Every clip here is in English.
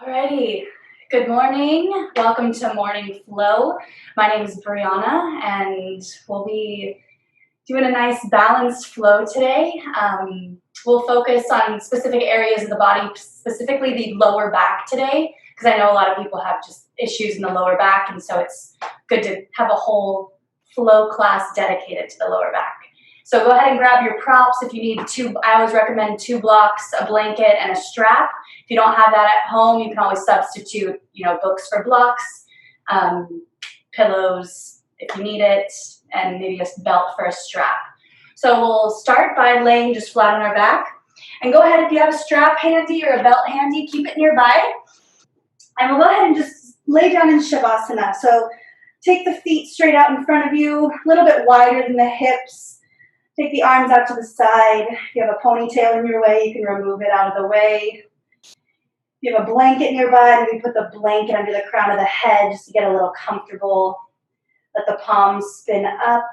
Alrighty, good morning. Welcome to Morning Flow. My name is Brianna and we'll be doing a nice balanced flow today. We'll focus on specific areas of the body, specifically the lower back today, because I know a lot of people have just issues in the lower back, and so it's good to have a whole flow class dedicated to the lower back. So go ahead and grab your props if you need two. I always recommend 2 blocks, a blanket, and a strap. If you don't have that at home, you can always substitute, books for blocks, pillows if you need it, and maybe a belt for a strap. So we'll start by laying just flat on our back. And go ahead, if you have a strap handy or a belt handy, keep it nearby. And we'll go ahead and just lay down in Shavasana. So take the feet straight out in front of you, a little bit wider than the hips. Take the arms out to the side. If you have a ponytail in your way, you can remove it out of the way. If you have a blanket nearby, maybe put the blanket under the crown of the head just to get a little comfortable. Let the palms spin up.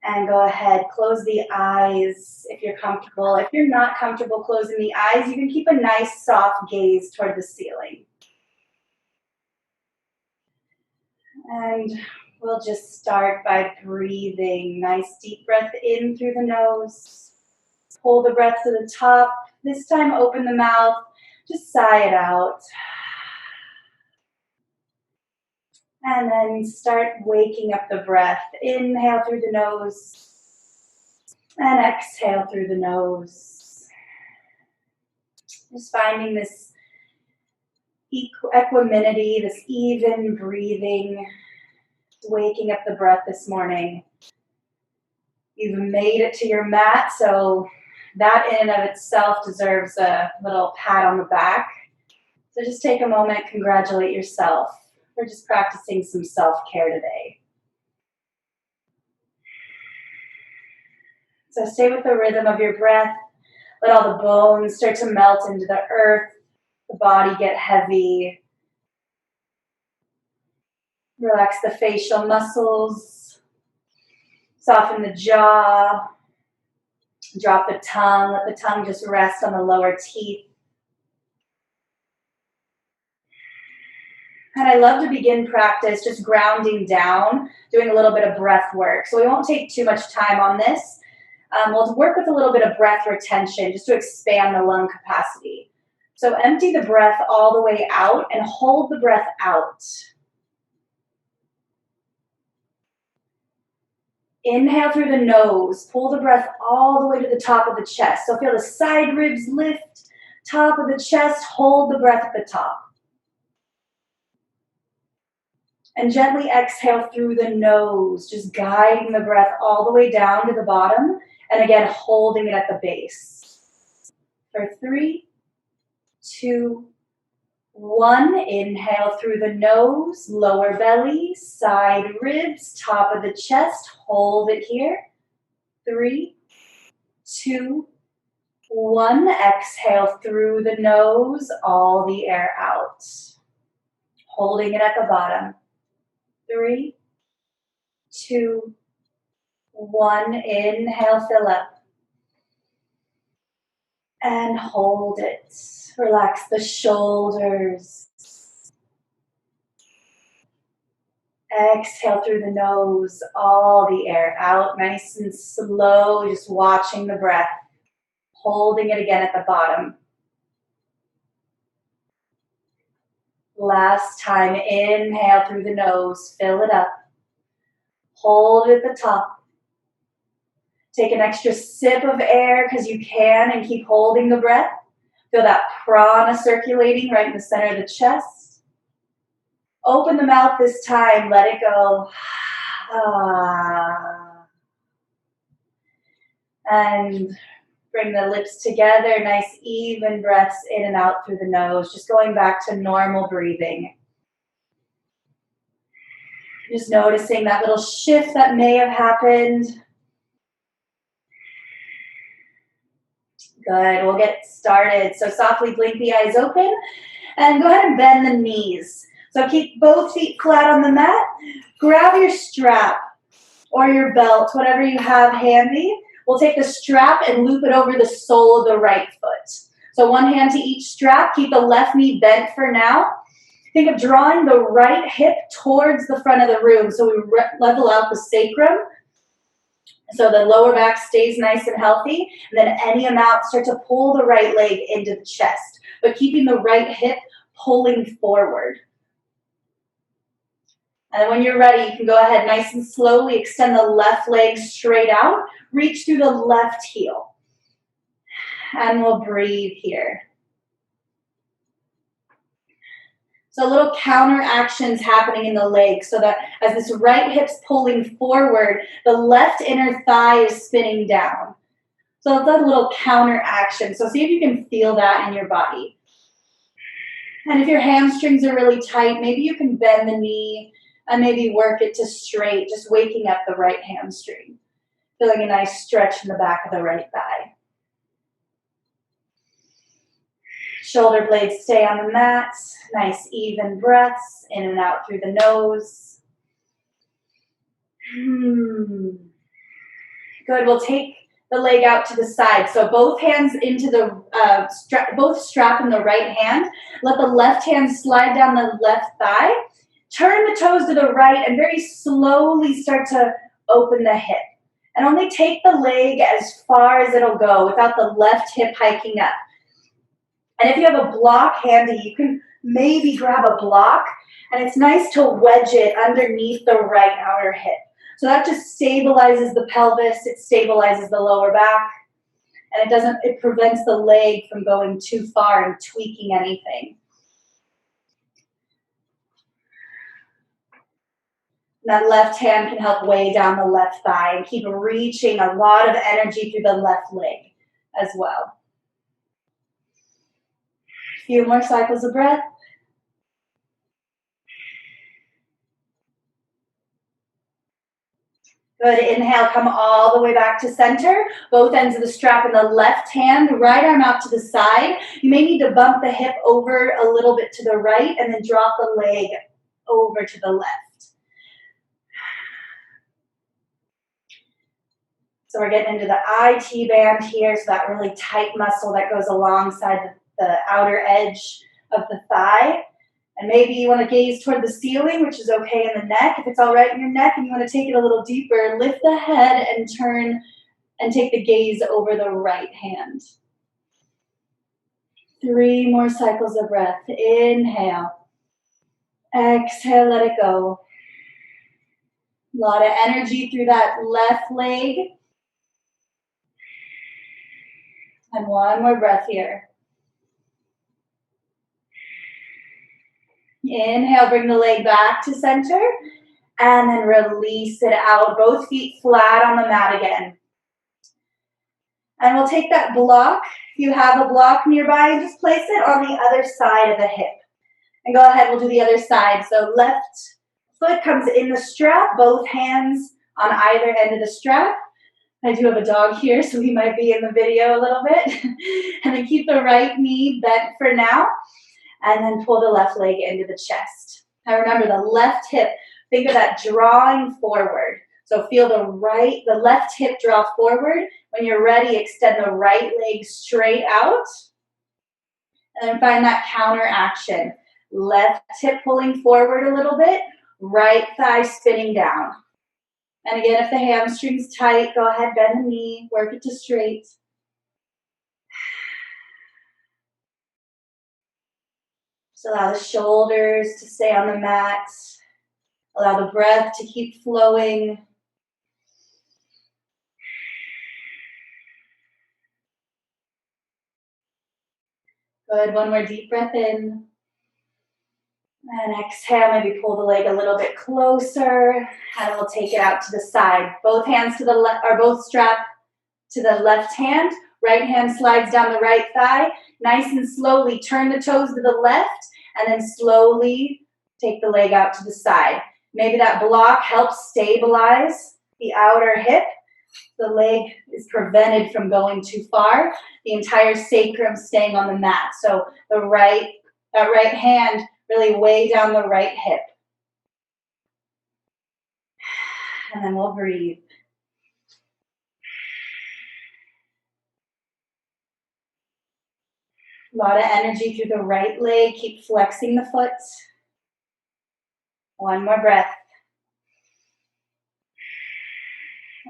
And go ahead, close the eyes if you're comfortable. If you're not comfortable closing the eyes, you can keep a nice soft gaze toward the ceiling. And we'll just start by breathing. Nice deep breath in through the nose. Pull the breath to the top. This time open the mouth. Just sigh it out. And then start waking up the breath. Inhale through the nose. And exhale through the nose. Just finding this equanimity, this even breathing. Waking up the breath this morning. You've made it to your mat, so that in and of itself deserves a little pat on the back. So just take a moment, congratulate yourself. We're just practicing some self-care today. So stay with the rhythm of your breath. Let all the bones start to melt into the earth, the body get heavy. Relax the facial muscles, soften the jaw, drop the tongue, let the tongue just rest on the lower teeth. And I love to begin practice just grounding down, doing a little bit of breath work. So we won't take too much time on this. We'll work with a little bit of breath retention just to expand the lung capacity. So empty the breath all the way out and hold the breath out. Inhale through the nose, pull the breath all the way to the top of the chest. So feel the side ribs lift, top of the chest, hold the breath at the top. And gently exhale through the nose, just guiding the breath all the way down to the bottom, and again, holding it at the base. For 3, 2, 1, inhale through the nose, lower belly, side ribs, top of the chest, hold it here. 3, 2, 1, exhale through the nose, all the air out. Holding it at the bottom. 3, 2, 1, inhale, fill up. And hold it. Relax the shoulders. Exhale through the nose, all the air out, nice and slow, just watching the breath, holding it again at the bottom. Last time, inhale through the nose, fill it up, hold it at the top. Take an extra sip of air because you can and keep holding the breath. Feel that prana circulating right in the center of the chest. Open the mouth this time, let it go. And bring the lips together, nice even breaths in and out through the nose, just going back to normal breathing. Just noticing that little shift that may have happened. Good, we'll get started. So softly blink the eyes open and go ahead and bend the knees. So keep both feet flat on the mat. Grab your strap or your belt, whatever you have handy. We'll take the strap and loop it over the sole of the right foot. So So one hand to each strap. Keep the left knee bent for now. Think of drawing the right hip towards the front of the room so we level out the sacrum. So the lower back stays nice and healthy. And then any amount, start to pull the right leg into the chest, but keeping the right hip pulling forward. And when you're ready, you can go ahead nice and slowly extend the left leg straight out. Reach through the left heel. And we'll breathe here. So little counter actions happening in the leg so that as this right hip's pulling forward, the left inner thigh is spinning down. So it's a little counter action. So see if you can feel that in your body. And if your hamstrings are really tight, maybe you can bend the knee and maybe work it to straight, just waking up the right hamstring. Feeling a nice stretch in the back of the right thigh. Shoulder blades stay on the mat. Nice even breaths in and out through the nose. Good. We'll take the leg out to the side. So both hands into the both strap in the right hand. Let the left hand slide down the left thigh. Turn the toes to the right and very slowly start to open the hip. And only take the leg as far as it'll go without the left hip hiking up. And if you have a block handy, you can maybe grab a block, and it's nice to wedge it underneath the right outer hip. So that just stabilizes the pelvis, it stabilizes the lower back, and it prevents the leg from going too far and tweaking anything. That left hand can help weigh down the left thigh and keep reaching a lot of energy through the left leg as well. A few more cycles of breath. Good. Inhale, come all the way back to center. Both ends of the strap in the left hand, right arm out to the side. You may need to bump the hip over a little bit to the right and then drop the leg over to the left. So we're getting into the IT band here, so that really tight muscle that goes alongside the outer edge of the thigh. And maybe you want to gaze toward the ceiling, which is okay in the neck. If it's all right in your neck and you want to take it a little deeper, lift the head and turn and take the gaze over the right hand. 3 more cycles of breath. Inhale. Exhale, let it go. A lot of energy through that left leg. And one more breath here. Inhale, bring the leg back to center, and then release it out. Both feet flat on the mat again. And we'll take that block, if you have a block nearby, and just place it on the other side of the hip. And go ahead, we'll do the other side. So left foot comes in the strap, both hands on either end of the strap. I do have a dog here, so he might be in the video a little bit. And then keep the right knee bent for now. And then pull the left leg into the chest. Now remember the left hip, think of that drawing forward. So feel the left hip draw forward. When you're ready, extend the right leg straight out. And then find that counter action. Left hip pulling forward a little bit, right thigh spinning down. And again, if the hamstring's tight, go ahead, bend the knee, work it to straight. Just allow the shoulders to stay on the mat. Allow the breath to keep flowing. Good. One more deep breath in. And exhale, maybe pull the leg a little bit closer. And we'll take it out to the side. Both hands to the left, or both strapped to the left hand. Right hand slides down the right thigh. Nice and slowly turn the toes to the left. And then slowly take the leg out to the side. Maybe that block helps stabilize the outer hip. The leg is prevented from going too far. The entire sacrum staying on the mat. So that right hand really weigh down the right hip. And then we'll breathe. A lot of energy through the right leg. Keep flexing the foot. One more breath.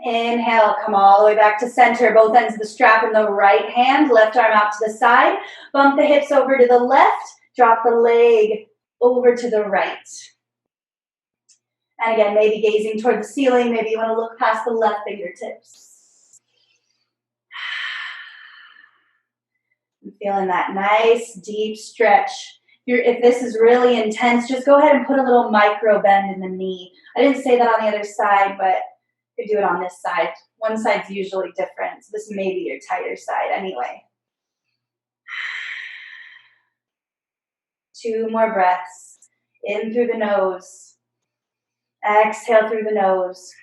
Inhale, come all the way back to center. Both ends of the strap in the right hand. Left arm out to the side. Bump the hips over to the left. Drop the leg over to the right. And again, maybe gazing toward the ceiling. Maybe you want to look past the left fingertips. I'm feeling that nice, deep stretch. If this is really intense, just go ahead and put a little micro bend in the knee. I didn't say that on the other side, but you could do it on this side. One side's usually different, so this may be your tighter side anyway. 2 more breaths. In through the nose. Exhale through the nose.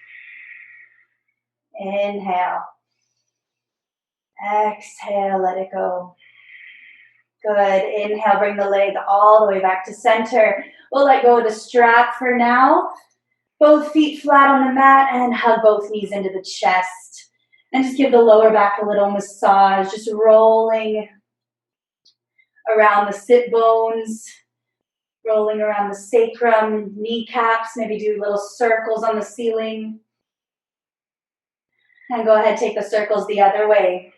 Inhale. Exhale, let it go. Good. Inhale, bring the leg all the way back to center. We'll let go of the strap for now. Both feet flat on the mat and hug both knees into the chest. And just give the lower back a little massage, just rolling around the sit bones, rolling around the sacrum, kneecaps, maybe do little circles on the ceiling. And go ahead, take the circles the other way.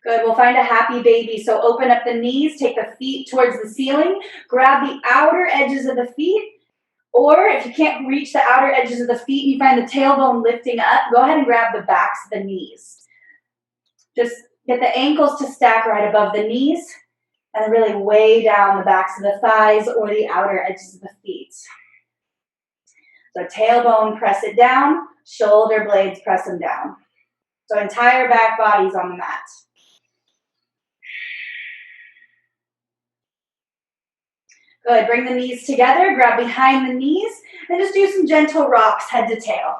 Good, we'll find a happy baby. So open up the knees, take the feet towards the ceiling, grab the outer edges of the feet, or if you can't reach the outer edges of the feet and you find the tailbone lifting up, go ahead and grab the backs of the knees. Just get the ankles to stack right above the knees and then really weigh down the backs of the thighs or the outer edges of the feet. So tailbone, press it down, shoulder blades, press them down. So entire back body's on the mat. Good, bring the knees together, grab behind the knees, and just do some gentle rocks head to tail.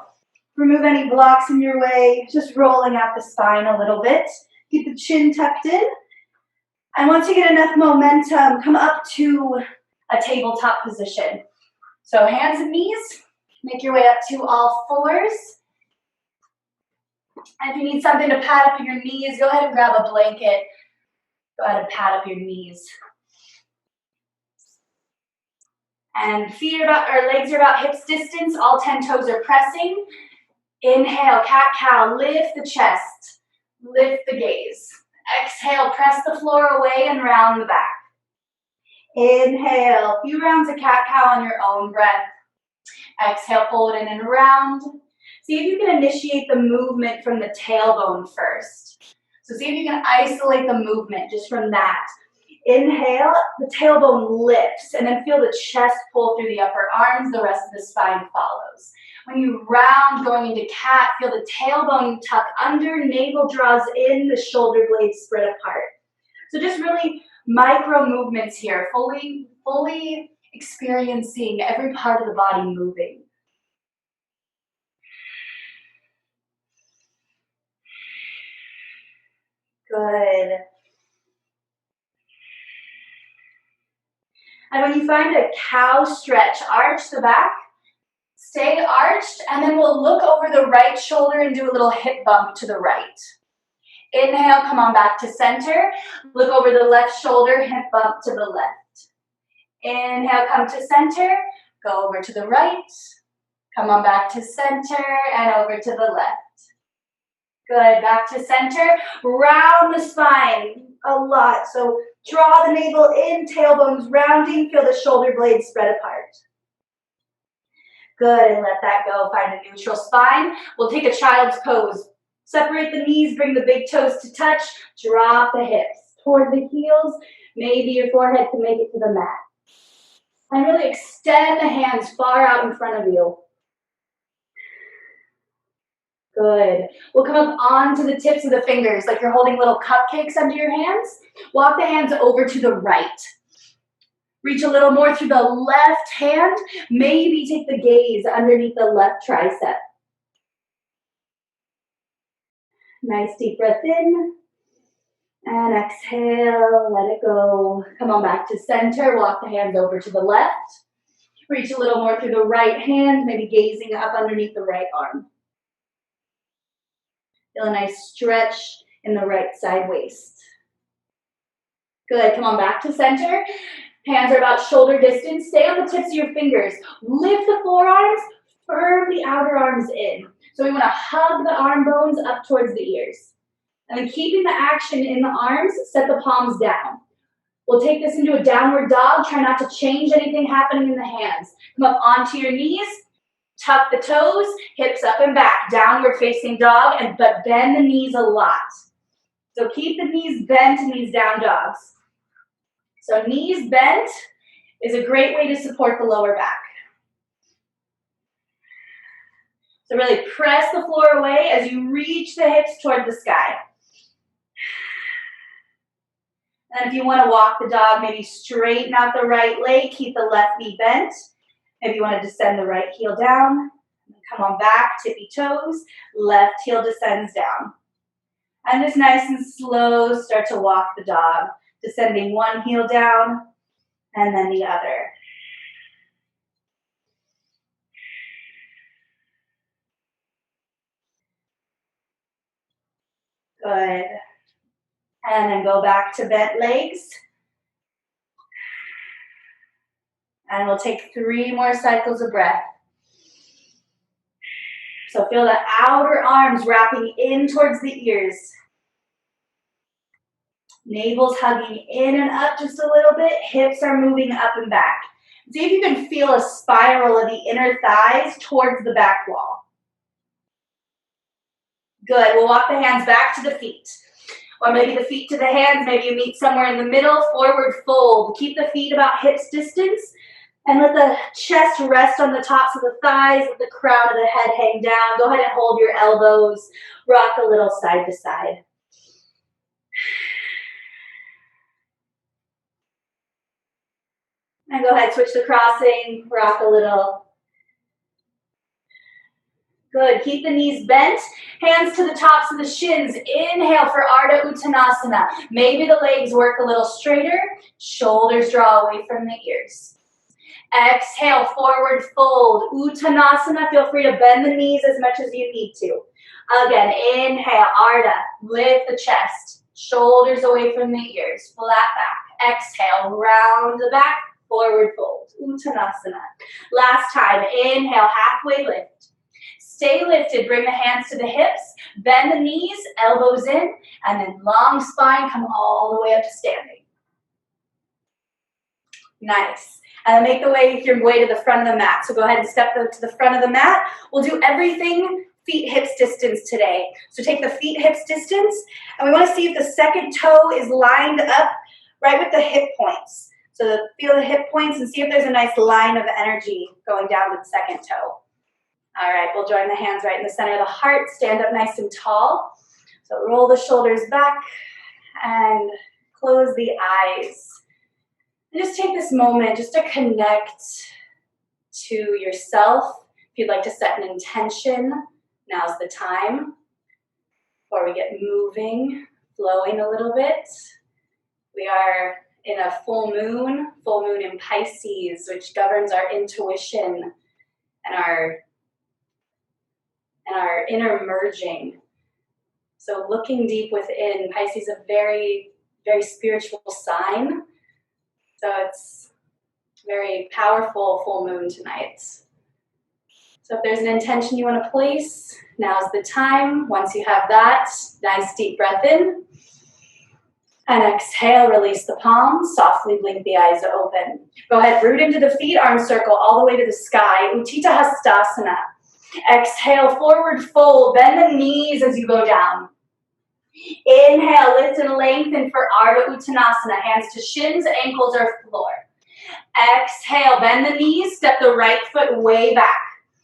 Remove any blocks in your way, just rolling out the spine a little bit. Keep the chin tucked in. And once you get enough momentum, come up to a tabletop position. So hands and knees, make your way up to all fours. And if you need something to pad up your knees, go ahead and grab a blanket. Go ahead and pad up your knees. And legs are about hips distance. All 10 toes are pressing. Inhale, cat-cow, lift the chest. Lift the gaze. Exhale, press the floor away and round the back. Inhale, a few rounds of cat-cow on your own breath. Exhale, pull it in and round. See if you can initiate the movement from the tailbone first. So see if you can isolate the movement just from that. Inhale, the tailbone lifts, and then feel the chest pull through the upper arms, the rest of the spine follows. When you round, going into cat, feel the tailbone tuck under, navel draws in, the shoulder blades spread apart. So just really micro movements here, fully experiencing every part of the body moving. Good. And when you find a cow stretch, arch the back, stay arched, and then we'll look over the right shoulder and do a little hip bump to the right. Inhale, come on back to center. Look over the left shoulder, hip bump to the left. Inhale, come to center, go over to the right. Come on back to center and over to the left. Good, back to center. Round the spine a lot. So draw the navel in, tailbones rounding, feel the shoulder blades spread apart. Good, and let that go. Find a neutral spine. We'll take a child's pose. Separate the knees, bring the big toes to touch, drop the hips toward the heels. Maybe your forehead can make it to the mat. And really extend the hands far out in front of you. Good. We'll come up onto the tips of the fingers like you're holding little cupcakes under your hands. Walk the hands over to the right. Reach a little more through the left hand. Maybe take the gaze underneath the left tricep. Nice deep breath in. And exhale, let it go. Come on back to center. Walk the hands over to the left. Reach a little more through the right hand, maybe gazing up underneath the right arm. Feel a nice stretch in the right side waist. Good, come on back to center. Hands are about shoulder distance. Stay on the tips of your fingers. Lift the forearms, firm the outer arms in. So we want to hug the arm bones up towards the ears. And then keeping the action in the arms, set the palms down. We'll take this into a downward dog. Try not to change anything happening in the hands. Come up onto your knees. Tuck the toes, hips up and back. Downward facing dog, but bend the knees a lot. So keep the knees bent in these down dogs. So knees bent is a great way to support the lower back. So really press the floor away as you reach the hips toward the sky. And if you want to walk the dog, maybe straighten out the right leg, keep the left knee bent. Maybe you want to descend the right heel down. Come on back, tippy toes, left heel descends down. And just nice and slow, start to walk the dog, descending one heel down and then the other. Good. And then go back to bent legs. And we'll take 3 more cycles of breath. So feel the outer arms wrapping in towards the ears. Navel's hugging in and up just a little bit. Hips are moving up and back. See if you can feel a spiral of the inner thighs towards the back wall. Good. We'll walk the hands back to the feet. Or maybe the feet to the hands. Maybe you meet somewhere in the middle. Forward fold. Keep the feet about hips distance. And let the chest rest on the tops of the thighs. Let the crown of the head hang down. Go ahead and hold your elbows. Rock a little side to side. And go ahead, switch the crossing. Rock a little. Good. Keep the knees bent. Hands to the tops of the shins. Inhale for Ardha Uttanasana. Maybe the legs work a little straighter. Shoulders draw away from the ears. Exhale, forward fold. Uttanasana. Feel free to bend the knees as much as you need to. Again, inhale, Ardha. Lift the chest. Shoulders away from the ears. Flat back. Exhale, round the back. Forward fold. Uttanasana. Last time. Inhale, halfway lift. Stay lifted, bring the hands to the hips, bend the knees, elbows in, and then long spine, come all the way up to standing. Nice. And then make your way to the front of the mat. So go ahead and step to the front of the mat. We'll do everything feet hips distance today. So take the feet hips distance, and we want to see if the second toe is lined up right with the hip points. So feel the hip points and see if there's a nice line of energy going down to the second toe. All right, we'll join the hands right in the center of the heart. Stand up nice and tall. So roll the shoulders back and close the eyes. And just take this moment just to connect to yourself. If you'd like to set an intention, now's the time. Before we get moving, flowing a little bit. We are in a full moon in Pisces, which governs our intuition and our inner merging. So looking deep within, Pisces is a very, very spiritual sign. So it's very powerful full moon tonight. So if there's an intention you want to place, now's the time. Once you have that, nice deep breath in. And exhale, release the palms, softly blink the eyes open. Go ahead, root into the feet, arm circle all the way to the sky. Utthita Hastasana. Exhale, forward fold, bend the knees as you go down. Inhale, lift and lengthen for Ardha Uttanasana. Hands to shins, ankles or floor. Exhale, bend the knees, step the right foot way back.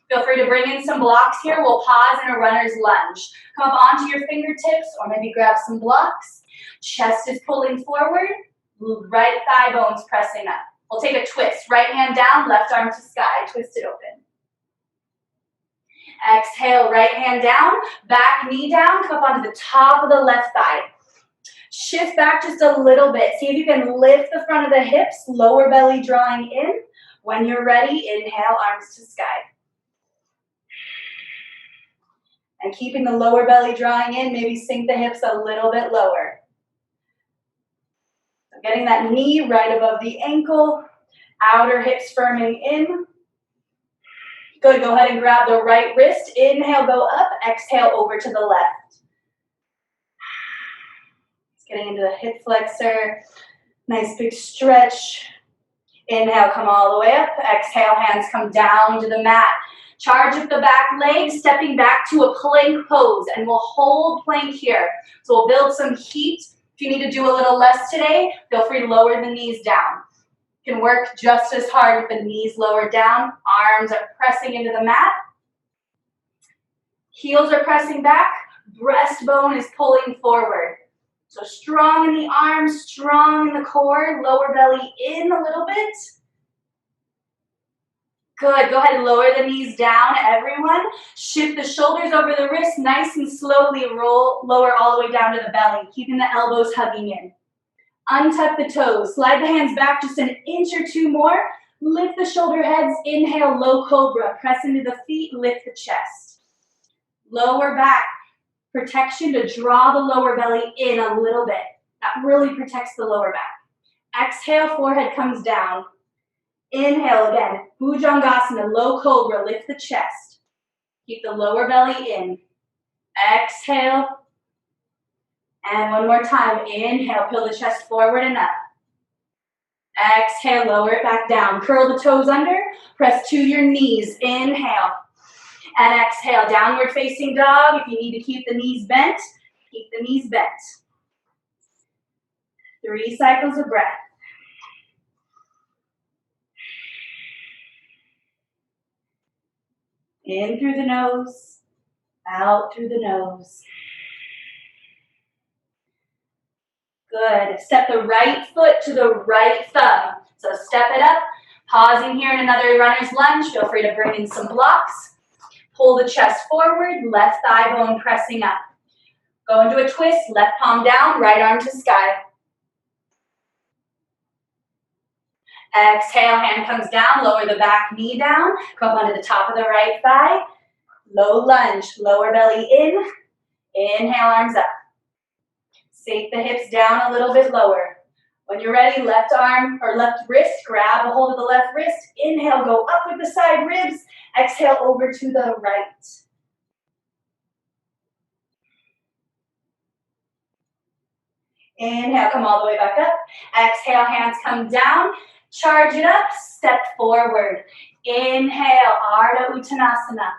Feel free to bring in some blocks here. We'll pause in a runner's lunge. Come up onto your fingertips or maybe grab some blocks. Chest is pulling forward, right thigh bones pressing up. We'll take a twist. Right hand down, left arm to sky. Twist it open. Exhale, right hand down, back knee down, come up onto the top of the left thigh. Shift back just a little bit. See if you can lift the front of the hips, lower belly drawing in. When you're ready, inhale, arms to sky. And keeping the lower belly drawing in, maybe sink the hips a little bit lower. So getting that knee right above the ankle, outer hips firming in. Good, go ahead and grab the right wrist. Inhale, go up. Exhale, over to the left. Getting into the hip flexor. Nice big stretch. Inhale, come all the way up. Exhale, hands come down to the mat. Charge up the back leg, stepping back to a plank pose. And we'll hold plank here. So we'll build some heat. If you need to do a little less today, feel free to lower the knees down. You can work just as hard with the knees lowered down. Arms are pressing into the mat. Heels are pressing back. Breastbone is pulling forward. So strong in the arms, strong in the core. Lower belly in a little bit. Good. Go ahead and lower the knees down, everyone. Shift the shoulders over the wrists. Nice and slowly lower all the way down to the belly, keeping the elbows hugging in. Untuck the toes. Slide the hands back just an inch or two more. Lift the shoulder heads. Inhale, low cobra. Press into the feet. Lift the chest. Lower back. Protection to draw the lower belly in a little bit. That really protects the lower back. Exhale, forehead comes down. Inhale again. Bhujangasana, low cobra. Lift the chest. Keep the lower belly in. Exhale. And one more time, inhale, peel the chest forward and up. Exhale, lower it back down. Curl the toes under, press to your knees. Inhale. And exhale, downward facing dog. If you need to keep the knees bent, keep the knees bent. 3 cycles of breath. In through the nose, out through the nose. Good. Step the right foot to the right thumb. So step it up. Pausing here in another runner's lunge. Feel free to bring in some blocks. Pull the chest forward. Left thigh bone pressing up. Go into a twist. Left palm down. Right arm to sky. Exhale. Hand comes down. Lower the back knee down. Come up onto the top of the right thigh. Low lunge. Lower belly in. Inhale. Arms up. Sink the hips down a little bit lower. When you're ready, left arm or left wrist, grab a hold of the left wrist. Inhale, go up with the side ribs. Exhale, over to the right. Inhale, come all the way back up. Exhale, hands come down. Charge it up, step forward. Inhale, Ardha Uttanasana.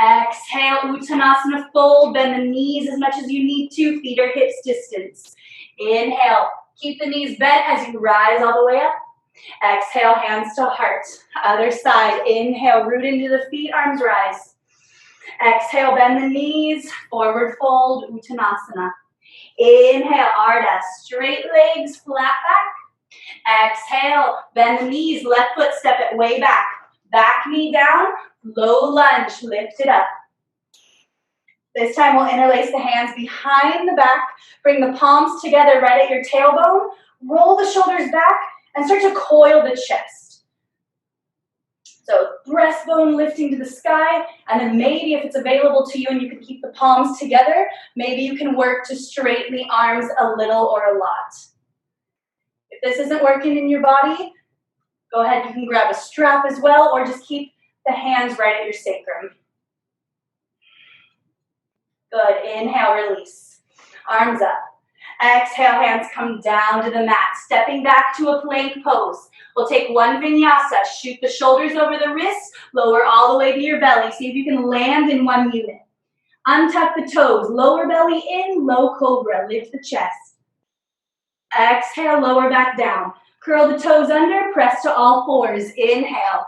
Exhale, Uttanasana, fold, bend the knees as much as you need to, feet or hips distance. Inhale, keep the knees bent as you rise all the way up. Exhale, hands to heart. Other side, inhale, root into the feet, arms rise. Exhale, bend the knees, forward fold, Uttanasana. Inhale, Ardha, straight legs, flat back. Exhale, bend the knees, left foot, step it way back. Back knee down, low lunge, lift it up. This time we'll interlace the hands behind the back, bring the palms together right at your tailbone, roll the shoulders back, and start to coil the chest. So breastbone lifting to the sky, and then maybe if it's available to you and you can keep the palms together, maybe you can work to straighten the arms a little or a lot. If this isn't working in your body, go ahead, you can grab a strap as well, or just keep the hands right at your sacrum. Good, inhale, release. Arms up. Exhale, hands come down to the mat, stepping back to a plank pose. We'll take one vinyasa, shoot the shoulders over the wrists, lower all the way to your belly. See if you can land in one unit. Untuck the toes, lower belly in, low cobra, lift the chest. Exhale, lower back down. Curl the toes under, press to all fours. Inhale.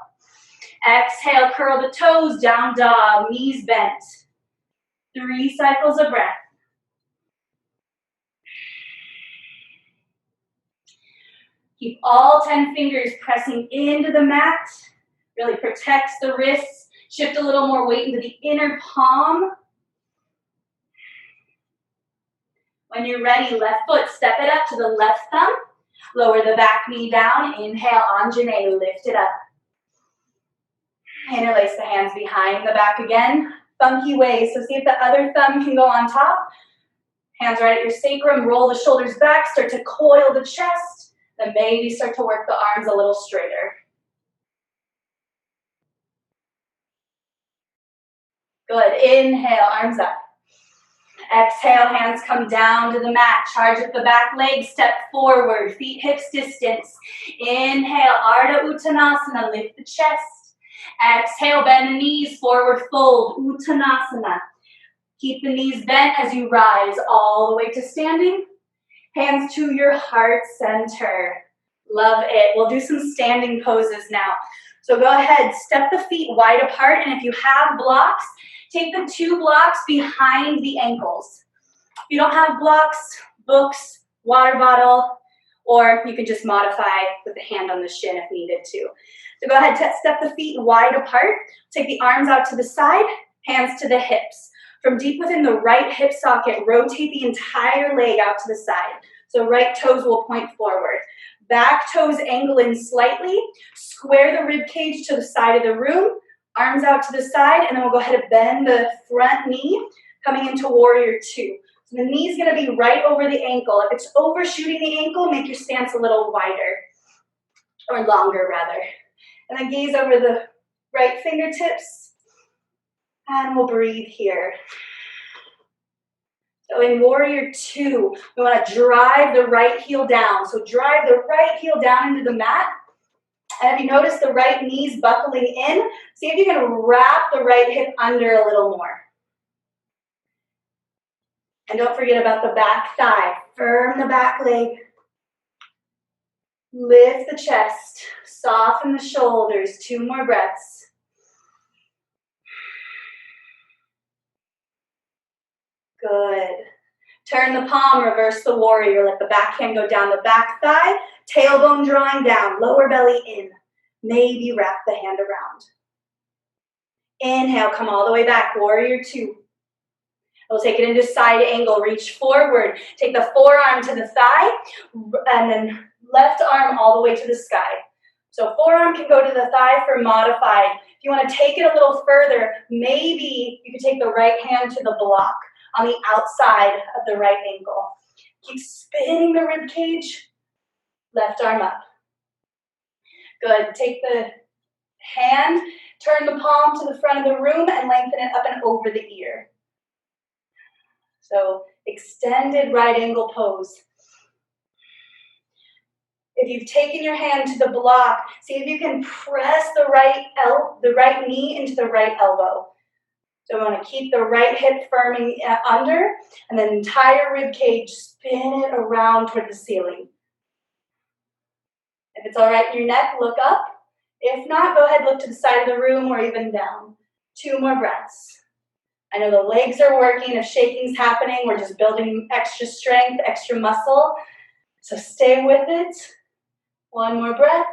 Exhale, curl the toes, down dog, knees bent. 3 cycles of breath. Keep all 10 fingers pressing into the mat. Really protects the wrists. Shift a little more weight into the inner palm. When you're ready, left foot, step it up to the left thumb. Lower the back knee down. Inhale, Anjaneya, lift it up. Interlace the hands behind the back again. funky way. So see if the other thumb can go on top. Hands right at your sacrum, roll the shoulders back, start to coil the chest, then maybe start to work the arms a little straighter. Good, inhale, arms up. Exhale, hands come down to the mat. Charge up the back leg, step forward, feet hips distance. Inhale, Ardha Uttanasana, lift the chest. Exhale, bend the knees, forward fold, Uttanasana. Keep the knees bent as you rise all the way to standing. Hands to your heart center. Love it. We'll do some standing poses now. So go ahead, step the feet wide apart, and if you have blocks, take the 2 blocks behind the ankles. If you don't have blocks, books, water bottle, or you can just modify with the hand on the shin if needed to. So go ahead, step the feet wide apart. Take the arms out to the side, hands to the hips. From deep within the right hip socket, rotate the entire leg out to the side. So right toes will point forward. Back toes angle in slightly. Square the rib cage to the side of the room. Arms out to the side, and then we'll go ahead and bend the front knee, coming into Warrior 2. So the knee's gonna be right over the ankle. If it's overshooting the ankle, make your stance a little wider, or longer rather. And then gaze over the right fingertips, and we'll breathe here. So in Warrior 2, we wanna drive the right heel down. So drive the right heel down into the mat. And if you notice the right knees buckling in, see if you can wrap the right hip under a little more. And don't forget about the back thigh. Firm the back leg. Lift the chest. Soften the shoulders. 2 more breaths. Good. Turn the palm, reverse the warrior. Let the back hand go down the back thigh. Tailbone drawing down, lower belly in. Maybe wrap the hand around. Inhale, come all the way back, Warrior 2. We'll take it into side angle, reach forward. Take the forearm to the thigh, and then left arm all the way to the sky. So forearm can go to the thigh for modified. If you want to take it a little further, maybe you can take the right hand to the block on the outside of the right ankle. Keep spinning the rib cage. Left arm up. Good. Take the hand, turn the palm to the front of the room, and lengthen it up and over the ear. So extended right angle pose. If you've taken your hand to the block, see if you can press the right knee into the right elbow. So we want to keep the right hip firming under, and then entire rib cage, spin it around toward the ceiling. If it's all right in your neck, look up. If not, go ahead, look to the side of the room or even down. 2 more breaths. I know the legs are working. If shaking's happening, we're just building extra strength, extra muscle. So stay with it. 1 more breath.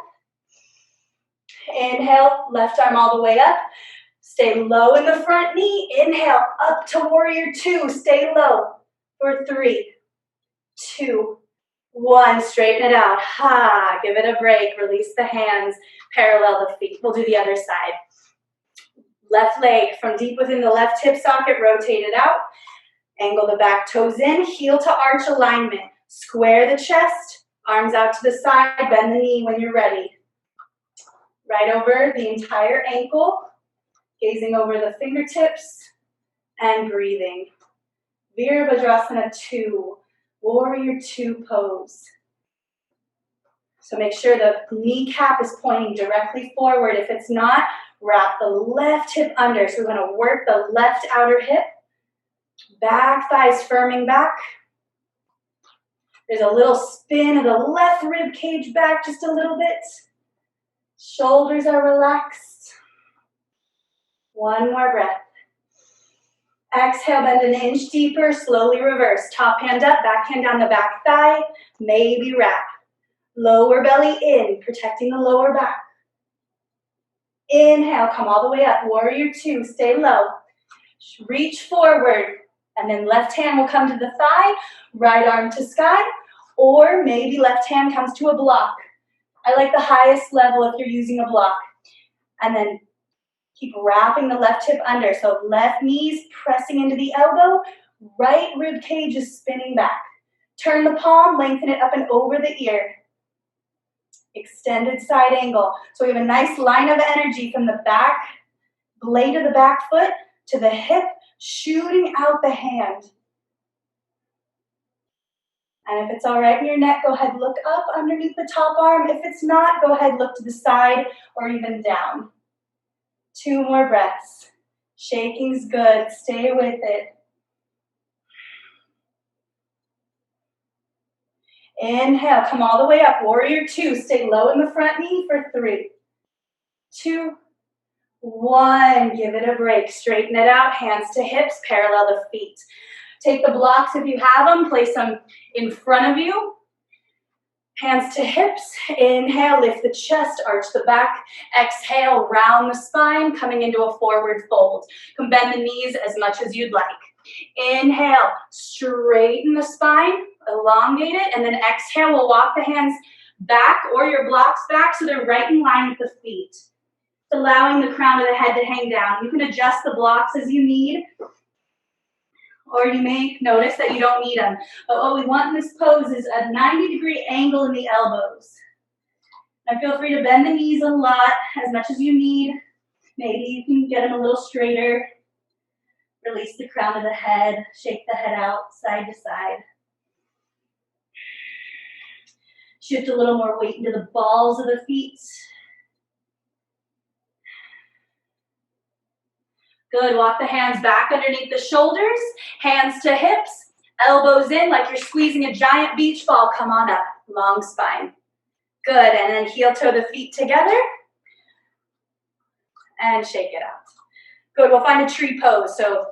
Inhale, left arm all the way up. Stay low in the front knee. Inhale, up to Warrior 2. Stay low for 3, 2, 1. Straighten it out. Ha, give it a break. Release the hands. Parallel the feet. We'll do the other side. Left leg from deep within the left hip socket, rotate it out. Angle the back toes in, heel to arch alignment. Square the chest, arms out to the side, bend the knee when you're ready. Right over the entire ankle, gazing over the fingertips and breathing. Virabhadrasana 2, Warrior 2 pose. So make sure the kneecap is pointing directly forward. If it's not, wrap the left hip under. So we're going to work the left outer hip. Back thighs firming back. There's a little spin of the left rib cage back just a little bit. Shoulders are relaxed. 1 more breath. Exhale, bend an inch deeper, slowly reverse. Top hand up, back hand down the back thigh. Maybe wrap. Lower belly in, protecting the lower back. Inhale, come all the way up. Warrior 2, stay low. Reach forward, and then left hand will come to the thigh, right arm to sky, or maybe left hand comes to a block. I like the highest level if you're using a block. And then Keep wrapping the left hip under. So left knee's pressing into the elbow, right rib cage is spinning back. Turn the palm, lengthen it up and over the ear. Extended side angle. So we have a nice line of energy from the back blade of the back foot to the hip, shooting out the hand. And if it's all right in your neck, go ahead, look up underneath the top arm. If it's not, go ahead, look to the side or even down. 2 more breaths. Shaking's good. Stay with it. Inhale, come all the way up. Warrior 2. Stay low in the front knee for 3, 2, 1. Give it a break. Straighten it out. Hands to hips. Parallel the feet. Take the blocks if you have them. Place them in front of you. Hands to hips. Inhale, lift the chest, arch the back. Exhale, round the spine, coming into a forward fold. You can bend the knees as much as you'd like. Inhale, straighten the spine, elongate it, and then exhale, we'll walk the hands back or your blocks back so they're right in line with the feet. Allowing the crown of the head to hang down. You can adjust the blocks as you need, or you may notice that you don't need them. But what we want in this pose is a 90-degree angle in the elbows. Now feel free to bend the knees a lot, as much as you need. Maybe you can get them a little straighter. Release the crown of the head, shake the head out side to side. Shift a little more weight into the balls of the feet. Good, walk the hands back underneath the shoulders, hands to hips, elbows in like you're squeezing a giant beach ball. Come on up, long spine. Good, and then heel toe the feet together and shake it out. Good, we'll find a tree pose. So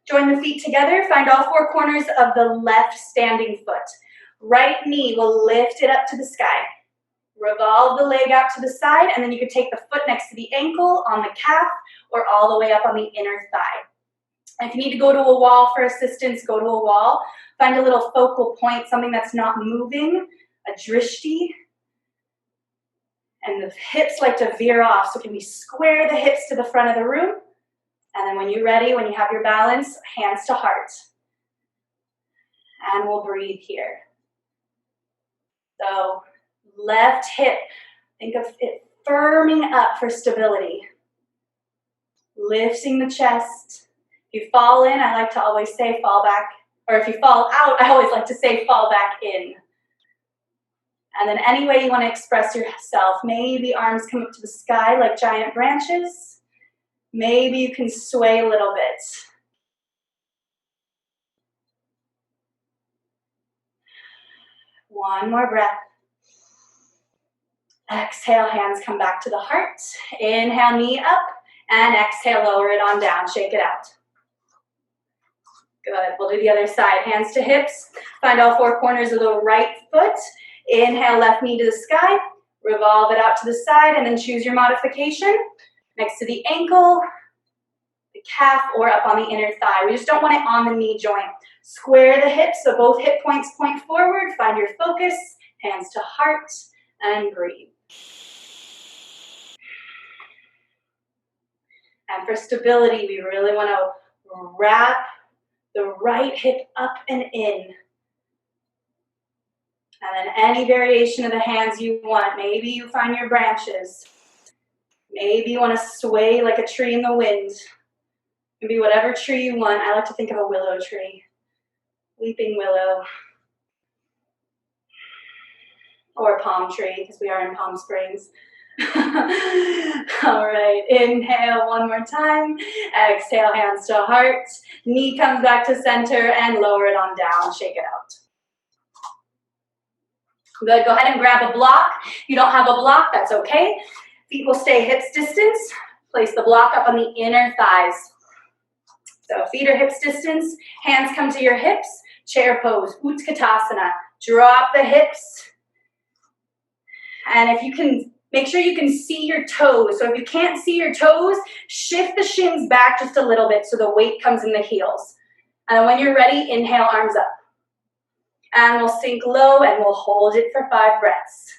join the feet together, find all 4 corners of the left standing foot. Right knee will lift it up to the sky. Revolve the leg out to the side, and then you can take the foot next to the ankle, on the calf, or all the way up on the inner thigh. And if you need to go to a wall for assistance, go to a wall. Find a little focal point, something that's not moving, a drishti. And the hips like to veer off, so can we square the hips to the front of the room? And then when you're ready, when you have your balance, hands to heart. And we'll breathe here. So left hip, think of it firming up for stability. Lifting the chest. If you fall in, I like to always say fall back. Or if you fall out, I always like to say fall back in. And then any way you want to express yourself. Maybe arms come up to the sky like giant branches. Maybe you can sway a little bit. One more breath. Exhale, hands come back to the heart. Inhale, knee up. And exhale, lower it on down. Shake it out. Good. We'll do the other side. Hands to hips. Find all 4 corners of the right foot. Inhale, left knee to the sky. Revolve it out to the side, and then choose your modification. Next to the ankle, the calf, or up on the inner thigh. We just don't want it on the knee joint. Square the hips, so both hip points point forward. Find your focus. Hands to heart, and breathe. And for stability, we really want to wrap the right hip up and in. And then any variation of the hands you want. Maybe you find your branches. Maybe you want to sway like a tree in the wind. Maybe whatever tree you want. I like to think of a willow tree. Weeping willow. Or a palm tree, because we are in Palm Springs. All right, inhale one more time. Exhale, hands to heart. Knee comes back to center and lower it on down. Shake it out. Good, go ahead and grab a block. If you don't have a block, that's okay. Feet will stay hips distance. Place the block up on the inner thighs. So feet are hips distance. Hands come to your hips. Chair pose, Utkatasana. Drop the hips. And if you can, make sure you can see your toes. So if you can't see your toes, shift the shins back just a little bit so the weight comes in the heels. And then when you're ready, inhale, arms up. And we'll sink low and we'll hold it for 5 breaths.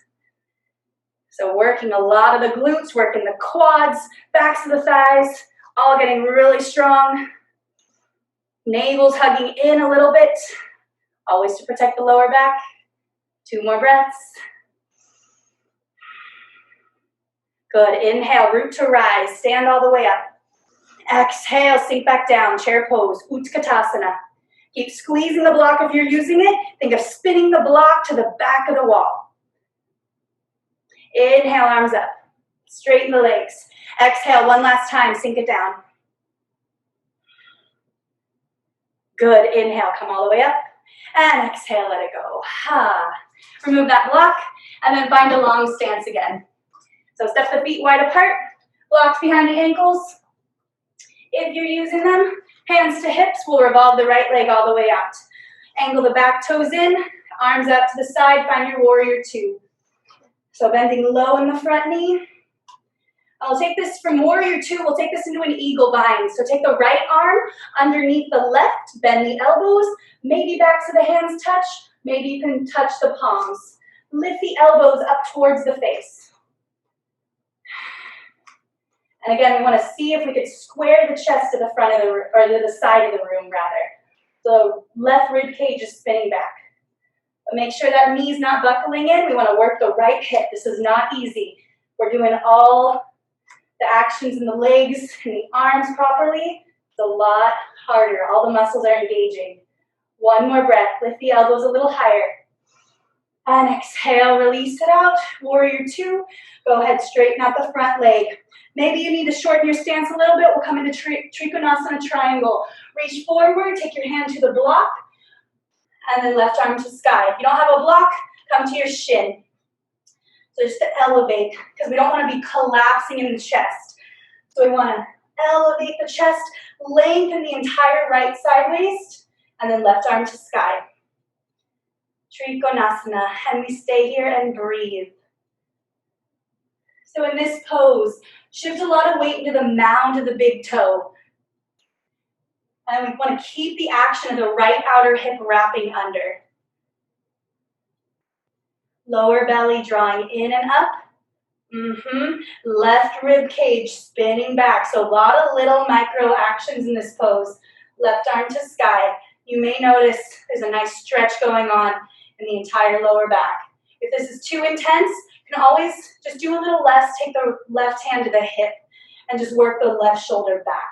So working a lot of the glutes, working the quads, backs of the thighs, all getting really strong. Navel's hugging in a little bit, always to protect the lower back. 2 more breaths. Good, inhale, root to rise, stand all the way up. Exhale, sink back down, chair pose, Utkatasana. Keep squeezing the block if you're using it. Think of spinning the block to the back of the wall. Inhale, arms up. Straighten the legs. Exhale, one last time, sink it down. Good, inhale, come all the way up. And exhale, let it go. Remove that block, and then find a long stance again. So step the feet wide apart, blocks behind the ankles. If you're using them, hands to hips, we'll revolve the right leg all the way out. Angle the back toes in, arms out to the side, find your warrior 2. So bending low in the front knee. I'll take this from warrior 2, we'll take this into an eagle bind. So take the right arm underneath the left, bend the elbows, maybe backs of the hands touch, maybe you can touch the palms. Lift the elbows up towards the face. And again, we want to see if we could square the chest to the front of the room, or to the side of the room rather. So left rib cage is spinning back. But make sure that knee's not buckling in. We want to work the right hip. This is not easy. We're doing all the actions in the legs and the arms properly. It's a lot harder. All the muscles are engaging. 1 more breath. Lift the elbows a little higher. And exhale, release it out. Warrior 2. Go ahead, straighten out the front leg. Maybe you need to shorten your stance a little bit. We'll come into Trikonasana triangle. Reach forward, take your hand to the block, and then left arm to sky. If you don't have a block, come to your shin. So just to elevate, because we don't want to be collapsing in the chest. So we want to elevate the chest, lengthen the entire right side waist, and then left arm to sky. Trikonasana, and we stay here and breathe. So in this pose, shift a lot of weight into the mound of the big toe. And we want to keep the action of the right outer hip wrapping under. Lower belly drawing in and up. Left rib cage spinning back. So a lot of little micro actions in this pose. Left arm to sky. You may notice there's a nice stretch going on in the entire lower back. If this is too intense, you can always just do a little less. Take the left hand to the hip and just work the left shoulder back.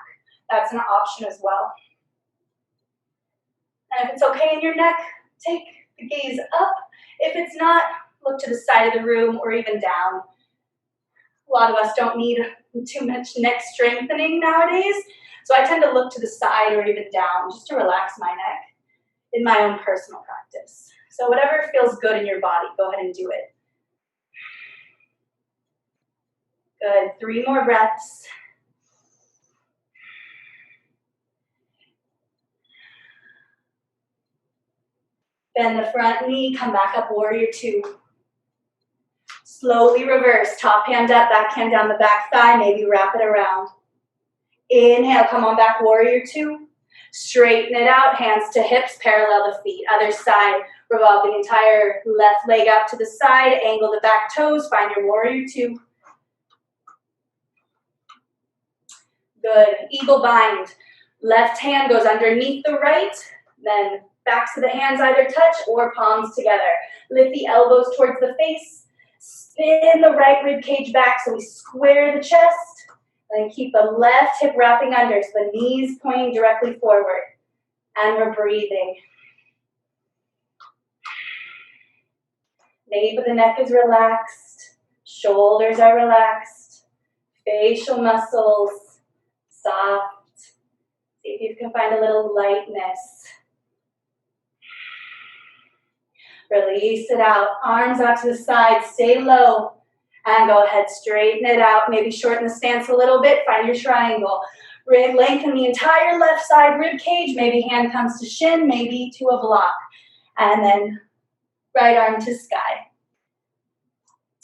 That's an option as well. And if it's okay in your neck, take the gaze up. If it's not, look to the side of the room or even down. A lot of us don't need too much neck strengthening nowadays, so I tend to look to the side or even down just to relax my neck in my own personal practice. So whatever feels good in your body, go ahead and do it. Good, 3 more breaths. Bend the front knee, come back up, warrior 2. Slowly reverse, top hand up, back hand down the back thigh, maybe wrap it around. Inhale, come on back, warrior 2. Straighten it out, hands to hips, parallel the feet. Other side, revolve the entire left leg out to the side, angle the back toes, find your warrior 2. Good, eagle bind. Left hand goes underneath the right, then backs of the hands either touch or palms together. Lift the elbows towards the face. Spin the right rib cage back so we square the chest. And then keep the left hip wrapping under so the knees pointing directly forward. And we're breathing. Nape of the neck is relaxed. Shoulders are relaxed. Facial muscles soft. See if you can find a little lightness. Release it out, arms out to the side, stay low, and go ahead, straighten it out, maybe shorten the stance a little bit, find your triangle. Lengthen the entire left side rib cage, maybe hand comes to shin, maybe to a block, and then right arm to sky.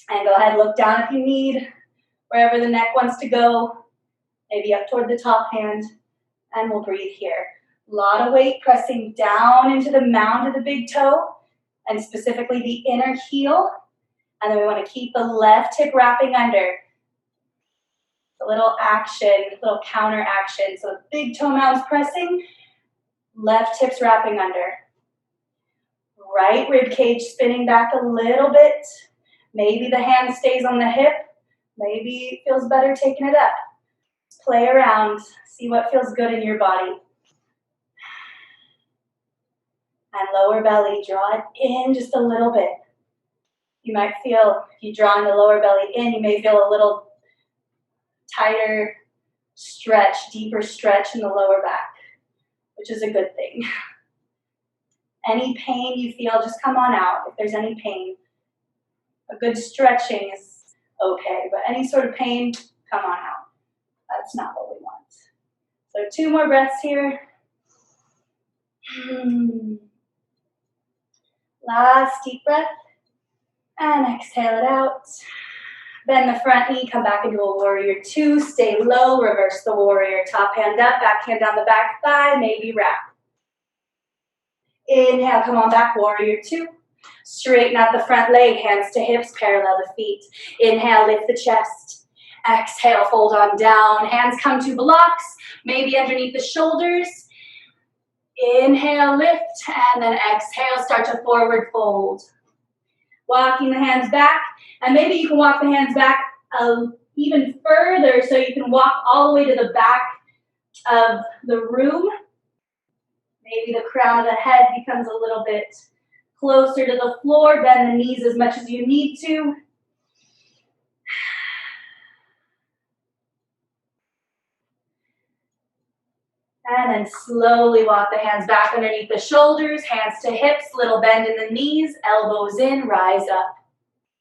And go ahead, look down if you need, wherever the neck wants to go, maybe up toward the top hand, and we'll breathe here. A lot of weight pressing down into the mound of the big toe, and specifically the inner heel. And then we want to keep the left hip wrapping under. A little action, little counter action. So big toe mounds pressing, left hips wrapping under. Right rib cage spinning back a little bit. Maybe the hand stays on the hip. Maybe it feels better taking it up. Just play around, see what feels good in your body. And lower belly, draw it in just a little bit. You might feel, if you draw the lower belly in, you may feel a little tighter stretch, deeper stretch in the lower back, which is a good thing. Any pain you feel, just come on out if there's any pain. A good stretching is okay, but any sort of pain, come on out. That's not what we want. So 2 more breaths here. Last deep breath. And exhale it out. Bend the front knee, come back into a warrior 2. Stay low, reverse the warrior. Top hand up, back hand down the back thigh, maybe wrap. Inhale, come on back, warrior 2. Straighten out the front leg, hands to hips, parallel the feet. Inhale, lift the chest. Exhale, fold on down. Hands come to blocks, maybe underneath the shoulders. Inhale, lift, and then exhale, start to forward fold. Walking the hands back, and maybe you can walk the hands back even further so you can walk all the way to the back of the room. Maybe the crown of the head becomes a little bit closer to the floor. Bend the knees as much as you need to. And then slowly walk the hands back underneath the shoulders, hands to hips, little bend in the knees, elbows in, rise up.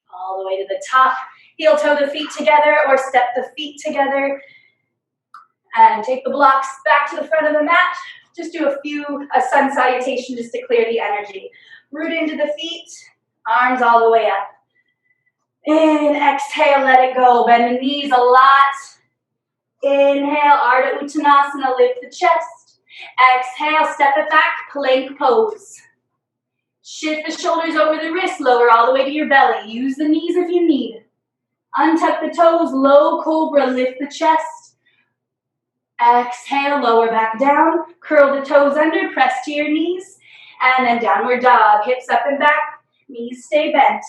All the way to the top. Heel toe the feet together or step the feet together. And take the blocks back to the front of the mat. Just do a sun salutation just to clear the energy. Root into the feet, arms all the way up. In, exhale, let it go. Bend the knees a lot. Inhale, Ardha Uttanasana, lift the chest. Exhale, step it back, plank pose. Shift the shoulders over the wrists, lower all the way to your belly. Use the knees if you need. Untuck the toes, low cobra, lift the chest. Exhale, lower back down, curl the toes under, press to your knees, and then downward dog, hips up and back, knees stay bent.